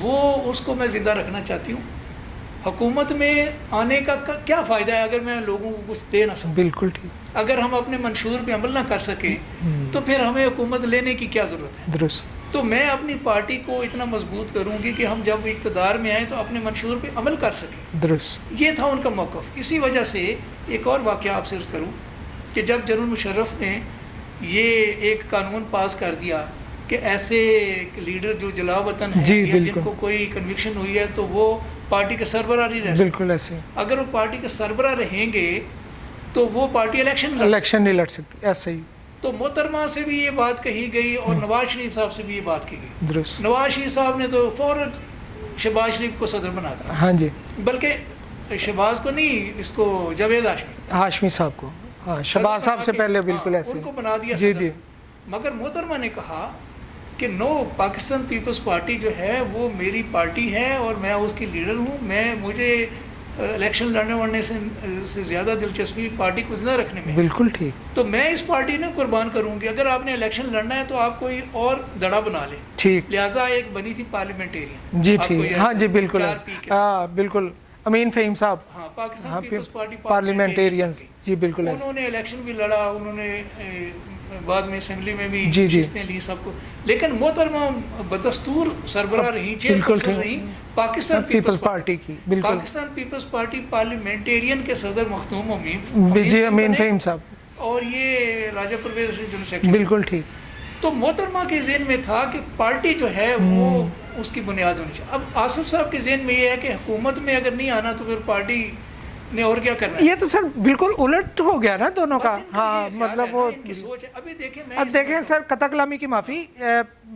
وہ اس کو میں زندہ رکھنا چاہتی ہوں. حکومت میں آنے کا کیا فائدہ ہے اگر میں لوگوں کو کچھ دے نہ سکوں؟ بالکل ٹھیک. اگر ہم اپنے منشور پہ عمل نہ کر سکیں تو پھر ہمیں حکومت لینے کی کیا ضرورت ہے؟ درست. تو میں اپنی پارٹی کو اتنا مضبوط کروں گی کہ ہم جب اقتدار میں آئیں تو اپنے منشور پہ عمل کر سکیں. درست. یہ تھا ان کا موقف. اسی وجہ سے ایک اور واقعہ آپ سے عرض کروں کہ جب جنرل مشرف نے یہ ایک قانون پاس کر دیا کہ ایسے لیڈر جو جلا وطن ہیں یا جن کو کوئی کنوکشن ہوئی ہے تو وہ پارٹی کے سربراہ نہیں رہ سکتے. بالکل ایسے. اگر وہ پارٹی کے سربراہ رہیں گے تو وہ پارٹی الیکشن نہیں لڑ سکتی. ایسا ہی. تو محترمہ سے بھی یہ بات کہی گئی اور نواز شریف صاحب سے بھی یہ بات کی گئی. درست. نواز شریف صاحب نے تو فوراً شہباز شریف کو صدر بنا دیا. ہاں جی. بلکہ شہباز کو نہیں, اس کو جاوید ہاشمی صاحب کو, ہاں شہباز صاحب سے پہلے بالکل ایسے ان کو بنا دیا. جی جی. مگر محترمہ نے کہا کہ نو, پاکستان پیپلز پارٹی جو ہے وہ میری پارٹی ہے اور میں اس کی لیڈر ہوں. مجھے الیکشن لڑنے وڑنے سے زیادہ دلچسپی پارٹی کو زندہ رکھنے میں. بالکل ٹھیک. تو میں اس پارٹی نے قربان کروں گی. اگر آپ نے الیکشن لڑنا ہے تو آپ کوئی اور دڑا بنا لیں. ٹھیک. لہٰذا ایک بنی تھی پارلیمنٹیرین. جی ٹھیک. ہاں جی بالکل. ہاں بالکل. امین فہیم صاحب. ہاں, پاکستان پیپلز پارٹی پارلیمنٹیرینز. جی بالکل. انہوں نے الیکشن بھی لڑا, انہوں نے بعد میں اسمبلی میں بھی نشستیں لی سب کو. لیکن محترمہ بدستور سربراہ رہی, چیئرپرسن رہی پاکستان پیپلز پارٹی کی. پاکستان پیپلز پارٹی پارلیمنٹیرین کے صدر مختوم امین فہیم صاحب اور یہ راجہ پرویز جنرل سیکرٹری. بالکل ٹھیک. تو محترمہ کے ذہن میں تھا کہ پارٹی جو ہے وہ اس کی بنیاد ہونی چاہیے. اب آصف صاحب کے ذہن میں یہ ہے کہ حکومت میں اگر نہیں آنا تو پھر پارٹی نے اور کیا کرنا ہے. یہ تو سر بالکل الٹ ہو گیا نا دونوں کا. ہاں مطلب وہ اب دیکھیں سر, قطع کلامی کی معافی,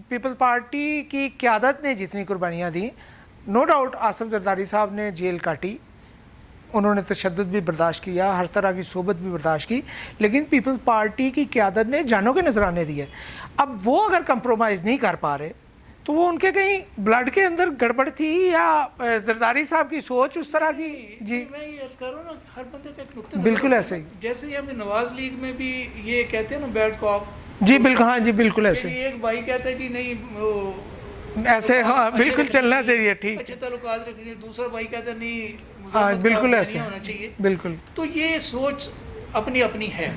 پیپل پارٹی کی قیادت نے جتنی قربانیاں دیں, نو ڈاؤٹ آصف زرداری صاحب نے جیل کاٹی, انہوں نے تشدد بھی برداشت کیا, ہر طرح کی صحبت بھی برداشت کی, لیکن پیپل پارٹی کی قیادت نے جانوں کے نذرانے دیے. اب وہ اگر کمپرومائز نہیں کر پا رہے تو وہ ان کے کہیں بلڈ کے اندر گڑبڑ تھی یا زرداری صاحب کی سوچ اس طرح کی. جی میں یہ عرض کر رہا ہوں نا, ہر بندے کا ایک نقطہ بالکل ایسے ہی. جیسے یہ ہمیں نواز لیگ میں بھی یہ کہتے ہیں نا بیڈ کاپ. جی بالکل. ہاں جی بالکل ایسے. ایک بھائی کہتا ہے جی نہیں ایسے, ہاں بالکل چلنا چاہیے. ٹھیک. اچھے تعلقات رکھنے. دوسرا بھائی کہتا ہے نہیں ہاں بالکل ایسے ہونا چاہیے. بالکل. تو یہ سوچ اپنی اپنی ہے.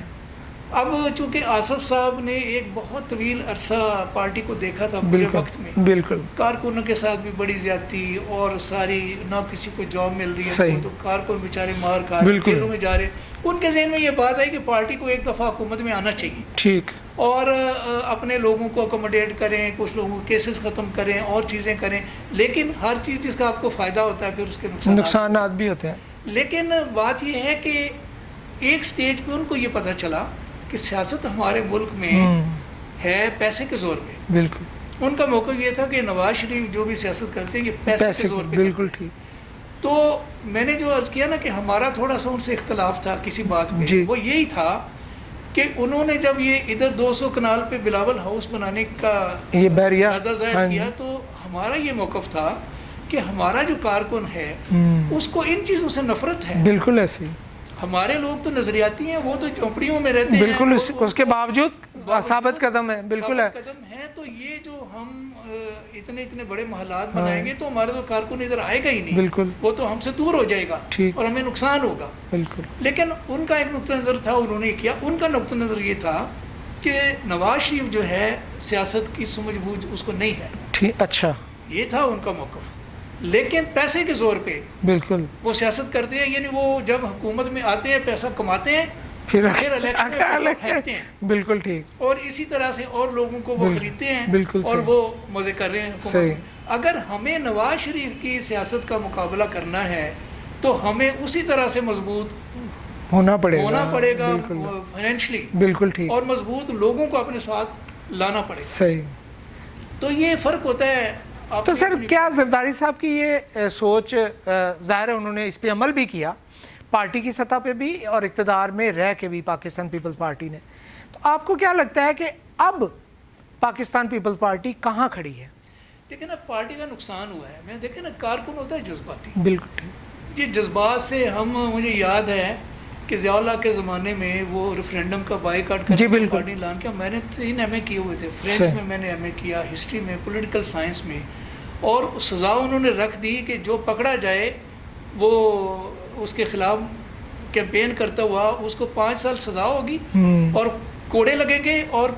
اب چونکہ آصف صاحب نے ایک بہت طویل عرصہ پارٹی کو دیکھا تھا پورے وقت میں, بالکل کارکنوں کے ساتھ بھی بڑی زیادتی اور ساری نہ کسی کو جاب مل رہی ہے تو کارکن بیچارے مار کھا رہے, جیلوں میں جا رہے. ان کے ذہن میں یہ بات آئی کہ پارٹی کو ایک دفعہ حکومت میں آنا چاہیے. ٹھیک. اور اپنے لوگوں کو اکوموڈیٹ کریں, کچھ لوگوں کے کیسز ختم کریں اور چیزیں کریں. لیکن ہر چیز جس کا آپ کو فائدہ ہوتا ہے پھر اس کے نقصانات بھی ہوتے ہیں. لیکن بات یہ ہے کہ ایک سٹیج پہ ان کو یہ پتہ چلا کہ سیاست ہمارے ملک میں ہے پیسے کے زور پہ. بالکل. ان کا موقف یہ تھا کہ نواز شریف جو بھی سیاست کرتے ہیں یہ پیسے کے زور پہ. بالکل ٹھیک. تو میں نے جو عرض کیا نا کہ ہمارا تھوڑا سا ان سے اختلاف تھا کسی بات پہ, وہ یہی تھا کہ انہوں نے جب یہ ادھر 200 کنال پہ بلاول ہاؤس بنانے کا ارادہ ظاہر کیا تو ہمارا یہ موقف تھا کہ ہمارا جو کارکن ہے اس کو ان چیزوں سے نفرت ہے. بالکل ایسے. ہمارے لوگ تو نظریاتی ہیں, وہ تو جھونپڑیوں میں رہتے ہیں. بالکل. اس کے باوجود ثابت قدم ہے. بالکل ہے. قدم ہے. تو یہ جو ہم اتنے بڑے محلات بنائیں گے تو ہمارا تو کارکن ادھر آئے گا ہی نہیں. بالکل. وہ تو ہم سے دور ہو جائے گا اور ہمیں نقصان ہوگا. بالکل. لیکن ان کا ایک نقطہ نظر تھا, انہوں نے کیا. ان کا نقطہ نظر یہ تھا کہ نواز شریف جو ہے سیاست کی سمجھ بوجھ اس کو نہیں ہے. ٹھیک. اچھا. یہ تھا ان کا موقف. لیکن پیسے کے زور پہ بالکل وہ سیاست کرتے ہیں. یعنی وہ جب حکومت میں آتے ہیں پیسہ کماتے ہیں پھر الیکشن میں پیسہ پھینکتے ہیں. بالکل ٹھیک. اور اسی طرح سے اور لوگوں کو وہ خریدتے ہیں. بالکل. اور وہ مزے کر رہے ہیں حکومت میں. اگر ہمیں نواز شریف کی سیاست کا مقابلہ کرنا ہے تو ہمیں اسی طرح سے مضبوط ہونا پڑے گا فائنینشلی. بالکل ٹھیک. اور مضبوط لوگوں کو اپنے ساتھ لانا پڑے گا. صحیح. تو یہ فرق ہوتا ہے. تو سر کیا زرداری صاحب کی یہ سوچ, ظاہر ہے انہوں نے اس پہ عمل بھی کیا پارٹی کی سطح پہ بھی اور اقتدار میں رہ کے بھی پاکستان پیپلز پارٹی نے, تو آپ کو کیا لگتا ہے کہ اب پاکستان پیپلز پارٹی کہاں کھڑی ہے؟ دیکھیں نا, پارٹی کا نقصان ہوا ہے. میں دیکھیں نا, کارکن ہوتا ہے جذباتی. بالکل. یہ جذبات سے مجھے یاد ہے کہ ضیاء اللہ کے زمانے میں وہ ریفرینڈم کا بائیکاٹ کرنے کا اعلان کیا. میں نے 3 ایم اے کیے ہوئے تھے. فرینچ میں میں نے ایم اے کیا, ہسٹری میں, پولیٹیکل سائنس میں. اور سزا انہوں نے رکھ دی کہ جو پکڑا جائے وہ اس کے خلاف کیمپین کرتا ہوا اس کو 5 سال سزا ہوگی اور کوڑے لگیں گے اور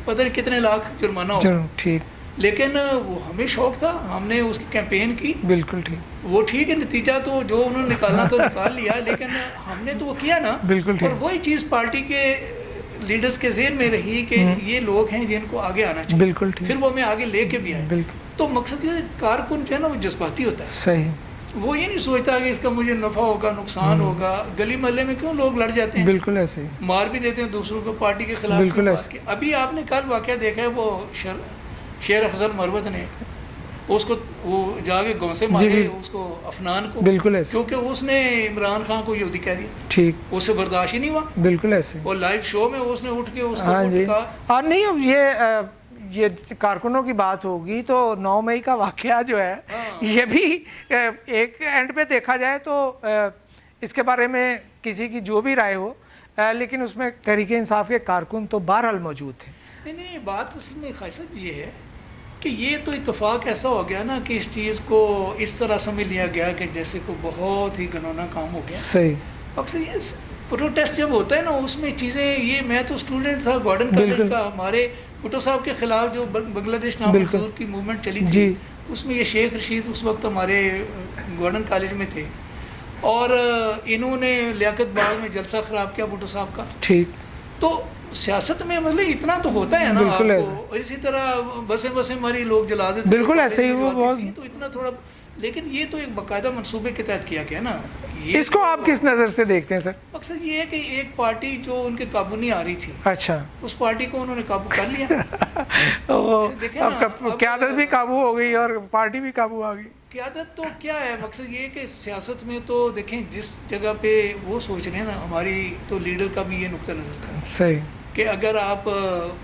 پتہ نہیں کتنے لاکھ جرمانہ ہوگا. ٹھیک. لیکن وہ ہمیں شوق تھا, ہم نے اس کی کیمپین کی. بالکل ٹھیک. وہ ٹھیک ہے, نتیجہ تو جو انہوں نے نکالنا تو نکال لیا, لیکن ہم نے تو وہ کیا نا. بالکل ٹھیک. اور وہی چیز پارٹی کے لیڈرز کے ذہن میں رہی کہ یہ لوگ ہیں جن کو آگے آنا چاہیے. بالکل ٹھیک. پھر وہ ہمیں آگے لے کے بھی آئے. بالکل. تو مقصد یہ کارکن جو ہے نا وہ جذباتی ہوتا ہے. صحیح. وہ یہ نہیں سوچتا کہ اس کا مجھے نفع ہوگا نقصان ہوگا. گلی محلے میں کیوں لوگ لڑ جاتے ہیں, بالکل ایسے ہی مار بھی دیتے ہیں دوسروں کو پارٹی کے خلاف. بالکل ایسے. ابھی آپ نے کل واقعہ دیکھا ہے, وہ شیر افضل مروت نے اس کو وہ جا کے گاؤں سے مارے اس کو افنان کو. بالکل ایسے. کیونکہ اس نے عمران خان کو یہودی کہہ دیا. ٹھیک. اس سے برداشت ہی نہیں ہوا. بالکل ایسے. اور لائیو شو میں اس نے اٹھ کے اس کو کہا. اور نہیں, اب یہ کارکنوں کی بات ہوگی تو 9 مئی کا واقعہ جو ہے یہ بھی ایک اینڈ پہ دیکھا جائے تو اس کے بارے میں کسی کی جو بھی رائے ہو, لیکن اس میں تحریک انصاف کے کارکن تو بہرحال موجود تھے. نہیں, بات اصل میں خاصت یہ ہے کہ یہ تو اتفاق ایسا ہو گیا نا کہ اس چیز کو اس طرح سمجھ لیا گیا کہ جیسے کوئی بہت ہی گنونا کام ہو گیا. صحیح. اکثر یہ پروٹیسٹ جب ہوتا ہے نا اس میں چیزیں یہ, میں تو اسٹوڈنٹ تھا گارڈن کالج کا, ہمارے بھٹو صاحب کے خلاف جو بنگلہ دیش نام حضور کی موومنٹ چلی تھی اس میں یہ شیخ رشید اس وقت ہمارے گارڈن کالج میں تھے اور انہوں نے لیاقت باغ میں جلسہ خراب کیا بھٹو صاحب کا. ٹھیک. تو سیاست میں مطلب اتنا تو ہوتا ہے نا آپ کو, اسی طرح بسیں ہماری لوگ جلا دیتے. بالکل ایسے ہی وہ بہت, تو اتنا تھوڑا, لیکن یہ تو ایک باقاعدہ منصوبے کے تحت کیا گیا نا. اس کو آپ کس نظر سے دیکھتے ہیں سر؟ مقصد یہ ہے کہ ایک پارٹی جو ان کے قابو نہیں آ رہی تھی, اچھا, اس پارٹی کو انہوں نے قابو کر لیا. اب قیادت بھی قابو ہو گئی اور پارٹی بھی قابو آ گئی. قیادت تو کیا ہے, مقصد یہ ہے کہ سیاست میں تو دیکھیں جس جگہ پہ وہ سوچ رہے ہیں نا, ہماری تو لیڈر کا بھی یہ نقطہ نظر تھا. صحیح. کہ اگر آپ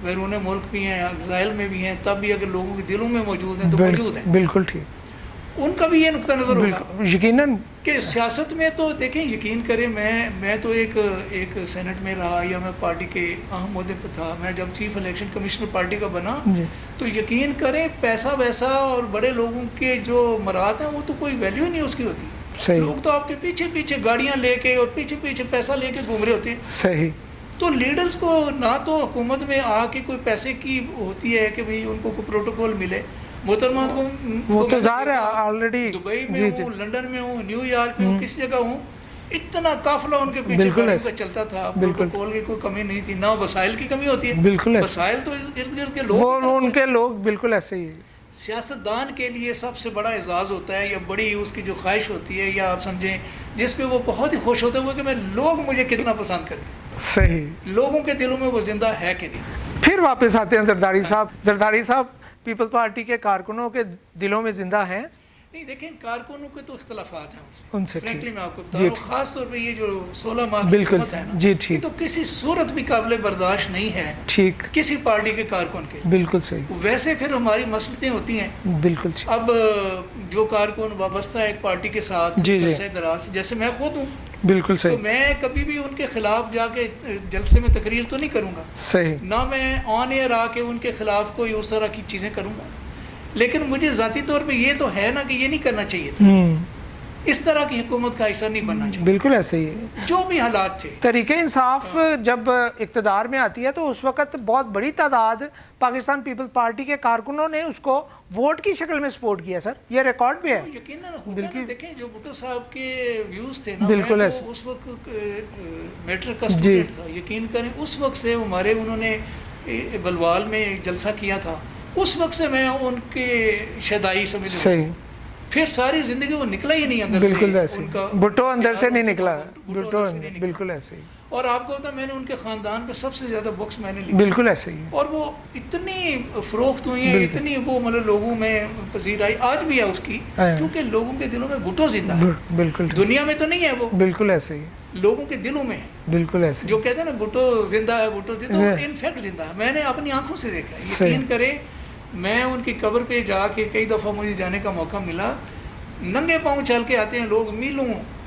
بیرون ملک بھی ہیں, ایگزائل میں بھی ہیں, تب بھی اگر لوگوں کے دلوں میں موجود ہیں تو موجود ہیں. بالکل ٹھیک. ان کا بھی یہ نقطہ نظر ہوگا یقیناً کہ سیاست میں تو دیکھیں, یقین کریں میں تو ایک سینٹ میں رہا یا میں پارٹی کے اہم عہدے پہ تھا. میں جب چیف الیکشن کمشنر پارٹی کا بنا تو یقین کریں پیسہ ویسا اور بڑے لوگوں کے جو مراد ہیں وہ تو کوئی ویلیو نہیں اس کی ہوتی. لوگ تو آپ کے پیچھے گاڑیاں لے کے اور پیچھے پیسہ لے کے گھوم رہے ہوتے ہیں. صحیح. تو لیڈرز کو نہ تو حکومت میں آ کے کوئی پیسے کی ہوتی ہے کہ بھئی ان کو کوئی پروٹوکول ملے. محترمات کو وہ تو ظاہر ہے آلریڈی دبئی میں ہوں, لنڈن میں ہوں, نیو یارک میں ہوں, کسی جگہ ہوں, اتنا قافلہ ان کے پیچھے گاڑیوں کا چلتا تھا. پروٹوکول کی کوئی کمی نہیں تھی, نہ وسائل کی کمی ہوتی ہے. بالکل وسائل تو ارد گرد کے لوگ, وہ ان کے لوگ بالکل ایسے ہی. سیاستدان کے لیے سب سے بڑا اعزاز ہوتا ہے یا بڑی اس کی جو خواہش ہوتی ہے یا آپ سمجھیں جس پہ وہ بہت ہی خوش ہوتا ہے وہ کہ میں لوگ مجھے کتنا پسند کرتے ہیں. صحیح. لوگوں کے دلوں میں وہ زندہ ہے کہ نہیں. پھر واپس آتے ہیں زرداری صاحب. زرداری صاحب پیپل پارٹی کے کارکنوں کے دلوں میں زندہ ہیں؟ نہیں, دیکھیں کارکنوں کے تو اختلافات ہیں ان سے. فرینکلی میں آپ کو بتا رہا ہوں, خاص طور پہ یہ جو 16 ماہ کی حکومت ہے نا, یہ تو کسی صورت بھی قابل برداشت نہیں ہے. ٹھیک. کسی پارٹی کے کارکن کے. بالکل صحیح. ویسے پھر ہماری مسئلتیں ہوتی ہیں. بالکل. اب جو کارکن وابستہ ہے ایک پارٹی کے ساتھ عرصے دراز, جیسے میں خود ہوں, بالکل صحیح, تو میں کبھی بھی ان کے خلاف جا کے جلسے میں تقریر تو نہیں کروں گا. صحیح. نہ میں آن ایئر آ کے ان کے خلاف کوئی اس طرح کی چیزیں کروں گا. لیکن مجھے ذاتی طور پہ یہ تو ہے نا کہ یہ نہیں کرنا چاہیے تھا. اس طرح کی حکومت کا حصہ نہیں بننا چاہیے. بالکل ایسے ہی ہے. جو بھی حالات تھے, تحریک انصاف جب اقتدار میں آتی ہے تو اس وقت بہت بڑی تعداد پاکستان پیپلز پارٹی کے کارکنوں نے اس کو ووٹ کی شکل میں سپورٹ کیا. سر یہ ریکارڈ بھی ہے. یقیناً دیکھیں جو بھٹو صاحب کے ویوز تھے نا, بالکل ایسے, اس وقت میٹرک کا اسٹوڈنٹ تھا. یقین کریں اس وقت سے ہمارے انہوں نے بلوال میں جلسہ کیا تھا, اس وقت سے میں ان کے شیدائی سمجھ رہا. پھر ساری زندگی وہ نکلا ہی نہیں اندر سے. بالکل ایسے, بھٹو اندر سے نہیں نکلا. بھٹو بالکل ایسے ہی. اور آپ کو پتا میں نے ان کے خاندان پہ سب سے زیادہ بکس میں نے لکھی. بالکل ایسے ہی. اور وہ اتنی فروخت ہوئی ہیں, اتنی وہ مطلب لوگوں میں پذیر آئی, آج بھی ہے اس کی, کیونکہ لوگوں کے دلوں میں بھٹو زندہ ہے. بالکل. دنیا میں تو نہیں ہے وہ. بالکل ایسے ہی. لوگوں کے دلوں میں. بالکل ایسے. جو کہتے ہیں نا بھٹو زندہ ہے, بھٹو زندہ ہے, انفیکٹ زندہ ہے. میں نے اپنی آنکھوں سے دیکھا. یقین کرے میں ان کی قبر پہ جا کے کئی دفعہ مجھے جانے کا موقع ملا. ننگے پاؤں چل کے آتے ہیں لوگ میلوں.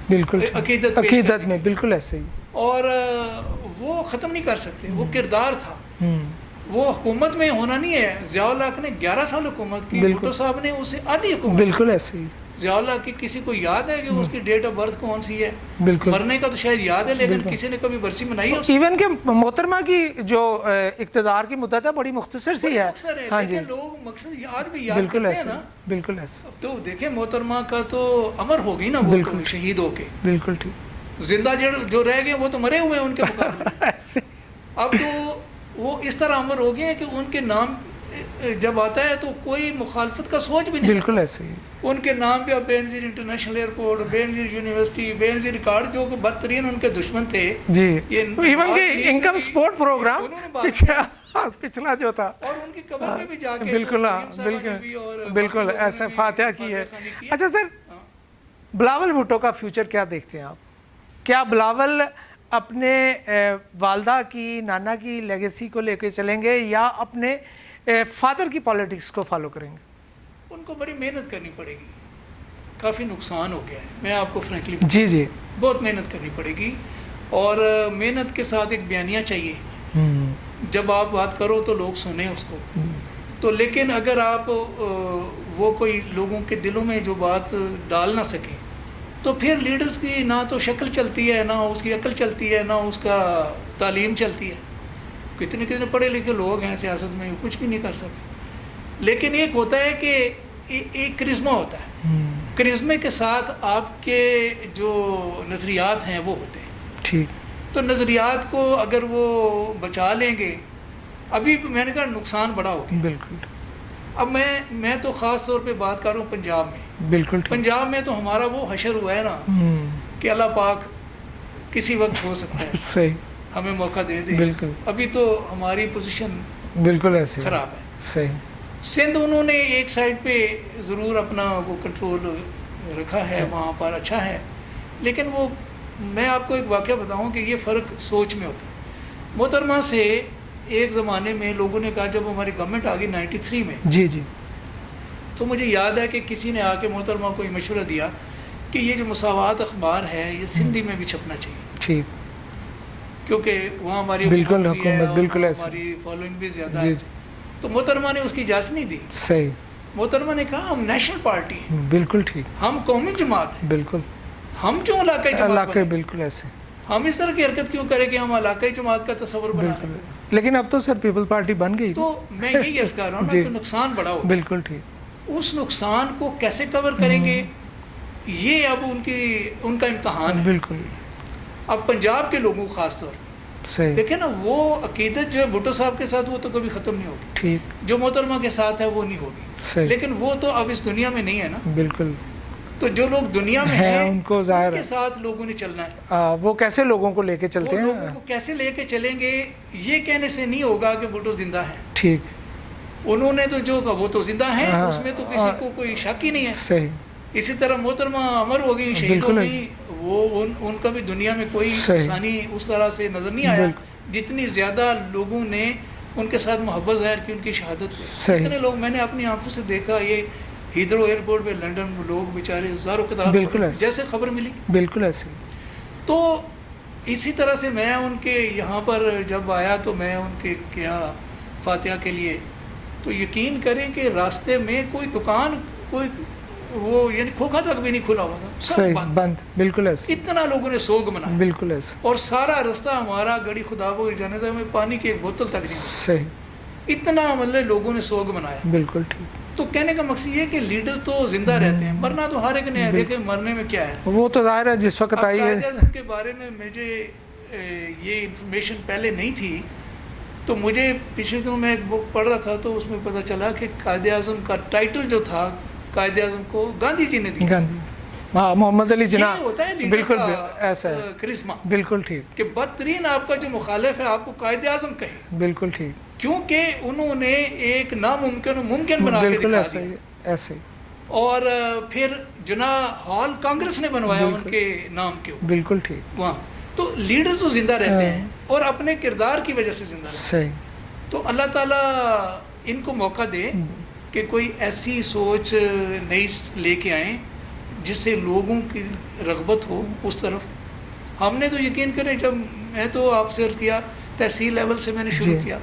بالکل عقیدت میں. بالکل ایسے ہی. اور وہ ختم نہیں کر سکتے, وہ کردار تھا. وہ حکومت میں ہونا نہیں ہے. ضیاء الحق نے 11 سال حکومت کی, بھٹو صاحب نے اسے آدھی حکومت. بالکل ایسے ہی. ضیاء الحق کی کسی کو یاد ہے کہ اس کی ڈیٹ آف برتھ کون سی ہے؟ بالکل. مرنے کا تو شاید یاد ہے, لیکن کسی نے کبھی برسی منائی ہے؟ ایون کہ محترمہ کی جو اقتدار کی مدت ہے بڑی مختصر سی ہے. ہاں جی, لوگ مقصد یاد بھی یاد بالکل کرتے ایسے, ہیں نا. بالکل ایسے. تو دیکھیں محترمہ کا تو امر ہو گئی نا, وہ تو شہید ہو کے. بالکل ٹھیک. زندہ جو رہ گئے وہ تو مرے ہوئے ہیں ان کے مقابلے. ایسے اب تو وہ اس طرح امر ہو گئے ہیں کہ ان کے نام جب آتا ہے تو کوئی مخالفت کا سوچ بھی نہیں. بالکل ایسے ہی. ان کے نام پہ اب Benazir international airport, Benazir university, Benazir record, جو کہ بدترین ان کے دشمن تھے. جی, ایون کہ انکم سپورٹ پروگرام پچھلا جو تھا, اور ان کی قبر میں بھی جا کے بالکل بالکل ایسے فاتحہ کی ہے. اچھا سر, بلاول بھٹو کا فیوچر کیا دیکھتے ہیں آپ؟ کیا بلاول اپنے والدہ کی, نانا کی لیگیسی کو لے کے چلیں گے یا اپنے فادر کی پالیٹکس کو فالو کریں گے؟ ان کو بڑی محنت کرنی پڑے گی. کافی نقصان ہو گیا ہے, میں آپ کو فرینکلی جی بہت محنت کرنی پڑے گی, اور محنت کے ساتھ ایک بیانیہ چاہیے. جب آپ بات کرو تو لوگ سنیں اس کو. تو لیکن اگر آپ وہ کوئی لوگوں کے دلوں میں جو بات ڈال نہ سکیں تو پھر لیڈرز کی نہ تو شکل چلتی ہے, نہ اس کی عقل چلتی ہے, نہ اس کا تعلیم چلتی ہے. کتنے پڑھے لکھے لوگ ہیں سیاست میں, کچھ بھی نہیں کر سکتے. لیکن ایک ہوتا ہے کہ ایک کرشمہ ہوتا ہے, کرشمے کے ساتھ آپ کے جو نظریات ہیں وہ ہوتے ہیں. ٹھیک. تو نظریات کو اگر وہ بچا لیں گے, ابھی میں نے کہا نقصان بڑا ہو گیا. بالکل. اب میں تو خاص طور پہ بات کر رہا ہوں پنجاب میں. بالکل. پنجاب میں تو ہمارا وہ حشر ہوا ہے نا کہ اللہ پاک کسی وقت ہو سکتا ہے صحیح ہمیں موقع دے دے. بالکل. ابھی تو ہماری پوزیشن بالکل ایسے خراب ہے. صحیح. سندھ انہوں نے ایک سائڈ پہ ضرور اپنا وہ کنٹرول رکھا ہے, وہاں پر اچھا ہے. لیکن وہ میں آپ کو ایک واقعہ بتاؤں کہ یہ فرق سوچ میں ہوتا ہے. محترمہ سے ایک زمانے میں لوگوں نے کہا, جب ہماری گورنمنٹ آ گئی 93 میں, جی تو مجھے یاد ہے کہ کسی نے آ کے محترمہ کو یہ مشورہ دیا کہ یہ جو مساوات اخبار ہے یہ سندھی میں بھی چھپنا چاہیے. ٹھیک. کیونکہ وہاں ہماری بالکل حکومت بالکل ایسے, ہماری فالوئنگ بھی زیادہ ہے. تو محترمہ نے اس کی اجازت نہیں دی. صحیح. محترمہ نے کہا ہم نیشنل پارٹی ہیں. بالکل ٹھیک. ہم قومی جماعت ہیں. بالکل. ہم کیوں علاقائی جماعت بنے؟ بالکل ایسے. ہم اس طرح کی حرکت کیوں کریں کہ ہم علاقائی جماعت کا تصور بنا رہے ہیں. لیکن اب تو سر پیپلز پارٹی بن گئی. تو میں یہی عرض کر رہا ہوں کہ نقصان بڑا ہو. بالکل ٹھیک. اس نقصان کو کیسے کور کریں گے, یہ اب ان کا امتحان ہے. بالکل. اب پنجاب کے لوگوں خاص طور صحیح. دیکھیں نا, وہ عقیدت جو ہے بھٹو صاحب کے ساتھ وہ تو کبھی ختم نہیں ہوگی. ٹھیک. جو محترمہ کے ساتھ ہے وہ نہیں ہوگی. صحیح. لیکن وہ تو اب اس دنیا میں نہیں ہے نا. بالکل. تو جو لوگ دنیا میں ہیں ان کو ظاہر کے ساتھ لوگوں نے چلنا ہے. وہ کیسے لوگوں کو لے کے چلتے ہیں, لوگوں کو کیسے لے کے چلیں گے, یہ کہنے سے نہیں ہوگا کہ بھٹو زندہ ہے. ٹھیک. انہوں نے تو جو وہ تو زندہ ہیں, اس میں تو کسی کو کوئی شک ہی نہیں ہے. صحیح. اسی طرح محترمہ امر ہو گئی, شہید ہو گئی, وہ ان کا بھی دنیا میں کوئی انسانی اس طرح سے نظر نہیں آیا. جتنی زیادہ لوگوں نے ان کے ساتھ محبت ظاہر کی ان کی شہادت پہ, اتنے لوگ میں نے اپنی آنکھوں سے دیکھا. یہ ہیدرو ایئرپورٹ پہ لنڈن میں لوگ بیچارے ہزاروں کتاب جیسے خبر ملی. بالکل ایسے. تو اسی طرح سے میں ان کے یہاں پر جب آیا تو میں ان کے کیا فاتحہ کے لیے, تو یقین کریں کہ راستے میں کوئی دکان, کوئی وہ یعنی کھوکھا تک بھی نہیں کھلا ہوا تھا, صحیح بند. بالکل ایسے. اتنا لوگوں نے سوگ منایا. بالکل ایسے. اور سارا راستہ ہمارا گڑی خدا کو جانے تھا, میں پانی کی ایک بوتل تک نہیں. صحیح. اتنا مطلب لوگوں نے سوگ منایا. بالکل ٹھیک. تو کہنے کا مقصد یہ کہ لیڈر تو زندہ رہتے ہیں, مرنا تو ہر ایک نے ہے. دیکھیں مرنے میں کیا ہے, وہ تو ظاہر ہے جس وقت آئی ہے. قائد اعظم کے بارے میں مجھے یہ انفارمیشن پہلے نہیں تھی, تو مجھے پچھلے دنوں میں ایک بک پڑھ رہا تھا تو اس میں پتہ چلا کہ قائد اعظم کا ٹائٹل جو تھا قائد اعظم کو گاندھی جی نے دیا. ہاں, محمد علی جناح. ہوتا ہے بالکل ایسا ہے. کرشمہ. بالکل ٹھیک. کہ بدترین آپ کا جو مخالف ہے آپ کو قائد اعظم کہے. بالکل ٹھیک. کیونکہ انہوں نے ایک ناممکن ممکن بنا کے دکھا دیا. ایسے. اور پھر جناح ہال کانگریس نے بنوایا ان کے نام کے اوپر. بالکل ٹھیک. وہاں تو لیڈرز تو زندہ رہتے ہیں اور اپنے کردار کی وجہ سے زندہ رہتے ہیں. صحیح. تو اللہ تعالیٰ ان کو موقع دے کہ کوئی ایسی سوچ نئی لے کے آئیں جس سے لوگوں کی رغبت ہو اس طرف. ہم نے تو یقین کریں, جب میں تو آپ سے عرض کیا تحصیل لیول سے میں نے شروع کیا,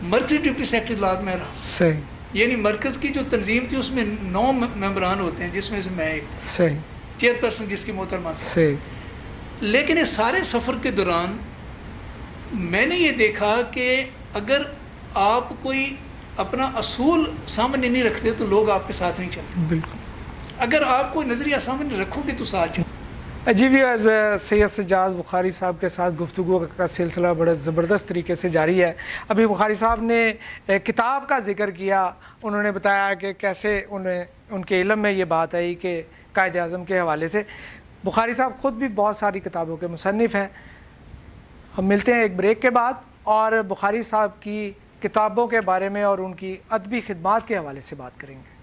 مرکزی ڈپٹی سیکرٹری لات میں رہا، صحیح یعنی مرکز کی جو تنظیم تھی اس میں 9 ممبران ہوتے ہیں جس میں سے میں ایک تھا، صحیح چیئرپرسن جس کی محترمہ تھی۔ صحیح لیکن اس سارے سفر کے دوران میں نے یہ دیکھا کہ اگر آپ کوئی اپنا اصول سامنے نہیں رکھتے تو لوگ آپ کے ساتھ نہیں چلتے، بالکل اگر آپ کوئی نظریہ سامنے رکھو گے تو ساتھ چلتے۔ جی ویورز، سید سجاد بخاری صاحب کے ساتھ گفتگو کا سلسلہ بڑا زبردست طریقے سے جاری ہے۔ ابھی بخاری صاحب نے کتاب کا ذکر کیا، انہوں نے بتایا کہ کیسے ان کے علم میں یہ بات آئی کہ قائد اعظم کے حوالے سے۔ بخاری صاحب خود بھی بہت ساری کتابوں کے مصنف ہیں۔ ہم ملتے ہیں ایک بریک کے بعد اور بخاری صاحب کی کتابوں کے بارے میں اور ان کی ادبی خدمات کے حوالے سے بات کریں گے۔